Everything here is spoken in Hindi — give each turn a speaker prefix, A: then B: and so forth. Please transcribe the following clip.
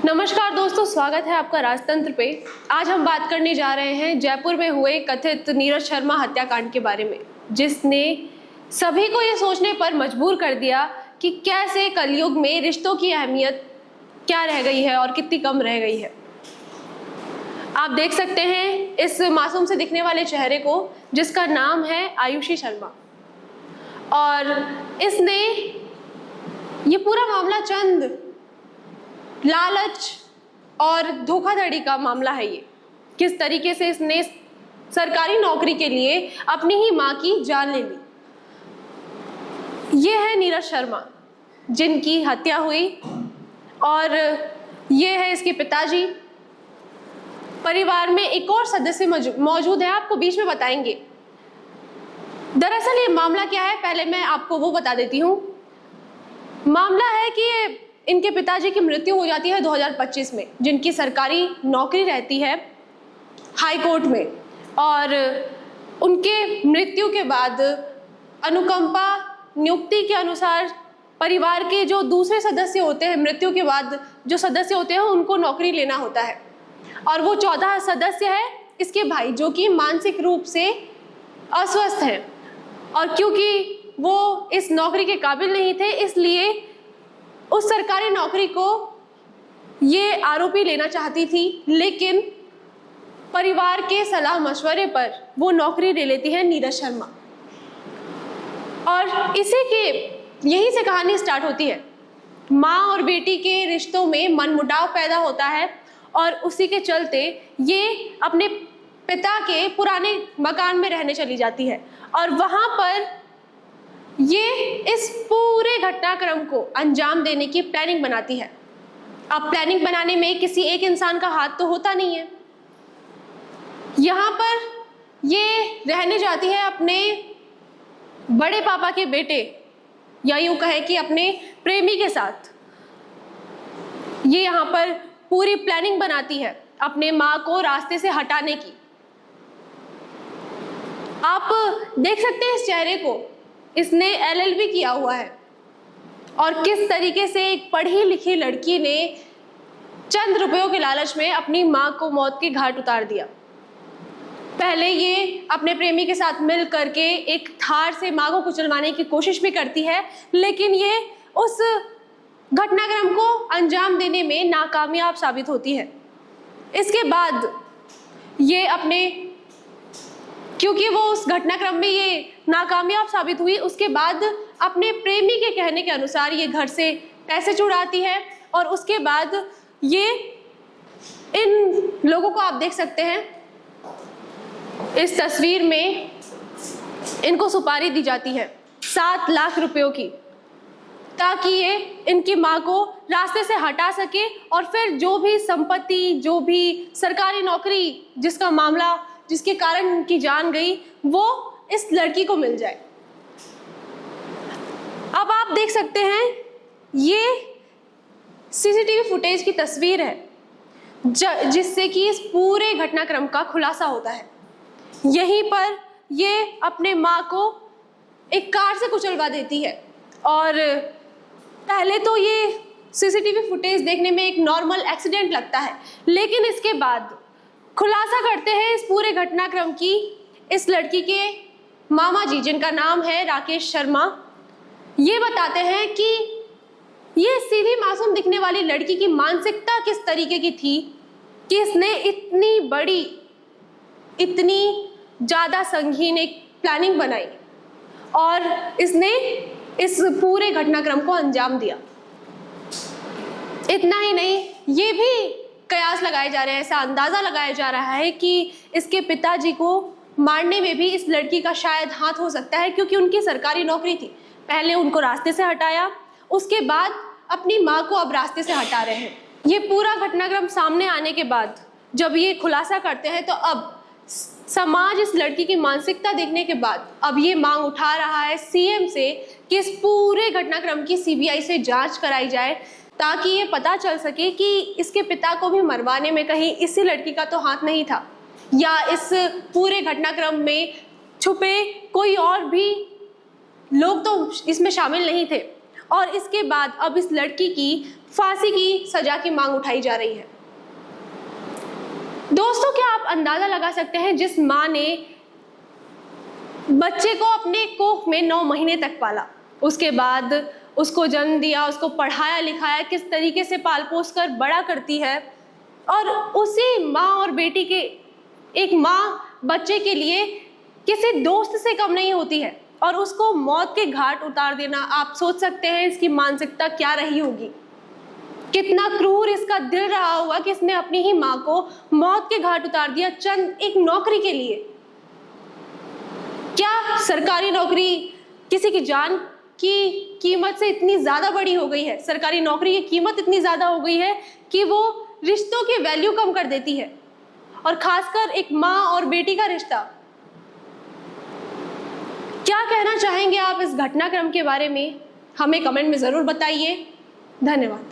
A: नमस्कार दोस्तों, स्वागत है आपका राजतंत्र पे। आज हम बात करने जा रहे हैं जयपुर में हुए कथित नीरज शर्मा हत्याकांड के बारे में, जिसने सभी को ये सोचने पर मजबूर कर दिया कि कैसे कलयुग में रिश्तों की अहमियत क्या रह गई है और कितनी कम रह गई है। आप देख सकते हैं इस मासूम से दिखने वाले चेहरे को, जिसका नाम है आयुषी शर्मा, और इसने ये पूरा मामला चंद लालच और धोखाधड़ी का मामला है। ये किस तरीके से इसने सरकारी नौकरी के लिए अपनी ही मां की जान ले ली। ये है नीरज शर्मा, जिनकी हत्या हुई, और ये है इसके पिताजी। परिवार में एक और सदस्य मौजूद है, आपको बीच में बताएंगे। दरअसल ये मामला क्या है, पहले मैं आपको वो बता देती हूँ। मामला है कि इनके पिताजी की मृत्यु हो जाती है 2025 में, जिनकी सरकारी नौकरी रहती है हाई कोर्ट में, और उनके मृत्यु के बाद अनुकंपा नियुक्ति के अनुसार परिवार के जो दूसरे सदस्य होते हैं, मृत्यु के बाद जो सदस्य होते हैं उनको नौकरी लेना होता है। और वो 14 सदस्य है इसके भाई, जो कि मानसिक रूप से अस्वस्थ हैं, और क्योंकि वो इस नौकरी के काबिल नहीं थे, इसलिए उस सरकारी नौकरी को ये आरोपी लेना चाहती थी, लेकिन परिवार के सलाह मशवरे पर वो नौकरी ले लेती है नीरज शर्मा। और इसी के यहीं से कहानी स्टार्ट होती है। माँ और बेटी के रिश्तों में मनमुटाव पैदा होता है, और उसी के चलते ये अपने पिता के पुराने मकान में रहने चली जाती है, और वहाँ पर ये इस पूरे घटनाक्रम को अंजाम देने की प्लानिंग बनाती है। अब प्लानिंग बनाने में किसी एक इंसान का हाथ तो होता नहीं है। यहाँ पर ये रहने जाती है अपने बड़े पापा के बेटे, या यूँ कहें कि अपने प्रेमी के साथ। ये यहाँ पर पूरी प्लानिंग बनाती है अपने माँ को रास्ते से हटाने की। आप देख सकते हैं इस चेहरे को, इसने LLB किया हुआ है, और किस तरीके से एक पढ़ी लिखी लड़की ने चंद रुपयों के लालच में अपनी माँ को मौत के घाट उतार दिया। पहले ये अपने प्रेमी के साथ मिल करके एक थार से माँ को कुचलवाने की कोशिश भी करती है, लेकिन ये उस घटनाक्रम को अंजाम देने में नाकामयाब साबित होती है। इसके बाद ये क्योंकि वो उस घटनाक्रम में ये नाकामयाब साबित हुई, उसके बाद अपने प्रेमी के कहने के अनुसार ये घर से पैसे चुराती है, और उसके बाद ये इन लोगों को आप देख सकते हैं इस तस्वीर में, इनको सुपारी दी जाती है 7 लाख रुपयों की, ताकि ये इनकी माँ को रास्ते से हटा सके, और फिर जो भी संपत्ति, जो भी सरकारी नौकरी जिसका मामला, जिसके कारण उनकी जान गई, वो इस लड़की को मिल जाए। अब आप देख सकते हैं ये CCTV फुटेज की तस्वीर है, जिससे कि इस पूरे घटनाक्रम का खुलासा होता है। यहीं पर ये अपने माँ को एक कार से कुचलवा देती है, और पहले तो ये CCTV फुटेज देखने में एक नॉर्मल एक्सीडेंट लगता है, लेकिन इसके बाद खुलासा करते हैं इस पूरे घटनाक्रम की इस लड़की के मामा जी, जिनका नाम है राकेश शर्मा। ये बताते हैं कि ये सीधी मासूम दिखने वाली लड़की की मानसिकता किस तरीके की थी कि इसने इतनी बड़ी, इतनी ज़्यादा संगीन एक प्लानिंग बनाई, और इसने इस पूरे घटनाक्रम को अंजाम दिया। इतना ही नहीं, ये भी कयास लगाए जा रहे हैं, ऐसा अंदाज़ा लगाया जा रहा है कि इसके पिताजी को मारने में भी इस लड़की का शायद हाथ हो सकता है, क्योंकि उनकी सरकारी नौकरी थी। पहले उनको रास्ते से हटाया, उसके बाद अपनी माँ को अब रास्ते से हटा रहे हैं। ये पूरा घटनाक्रम सामने आने के बाद जब ये खुलासा करते हैं, तो अब समाज इस लड़की की मानसिकता देखने के बाद अब ये मांग उठा रहा है CM से कि इस पूरे घटनाक्रम की CBI से जांच कराई जाए, ताकि ये पता चल सके कि इसके पिता को भी मरवाने में कहीं इसी लड़की का तो हाथ नहीं था, या इस पूरे घटनाक्रम में छुपे कोई और भी लोग तो इसमें शामिल नहीं थे। और इसके बाद अब इस लड़की की फांसी की सजा की मांग उठाई जा रही है। दोस्तों, क्या आप अंदाजा लगा सकते हैं, जिस माँ ने बच्चे को अपने कोख में 9 महीने तक पाला, उसके बाद उसको जन्म दिया, उसको पढ़ाया लिखाया, किस तरीके से पाल पोस कर बड़ा करती है, और उसी माँ और बेटी के, एक माँ बच्चे के लिए किसी दोस्त से कम नहीं होती है, और उसको मौत के घाट उतार देना, आप सोच सकते हैं इसकी मानसिकता क्या रही होगी। कितना क्रूर इसका दिल रहा होगा कि इसने अपनी ही माँ को मौत के घाट उतार दिया चंद एक नौकरी के लिए। क्या सरकारी नौकरी किसी की जान की कीमत से इतनी ज्यादा बड़ी हो गई है? सरकारी नौकरी की कीमत इतनी ज्यादा हो गई है कि वो रिश्तों की वैल्यू कम कर देती है, और खासकर एक माँ और बेटी का रिश्ता। क्या कहना चाहेंगे आप इस घटनाक्रम के बारे में? हमें कमेंट में जरूर बताइए। धन्यवाद।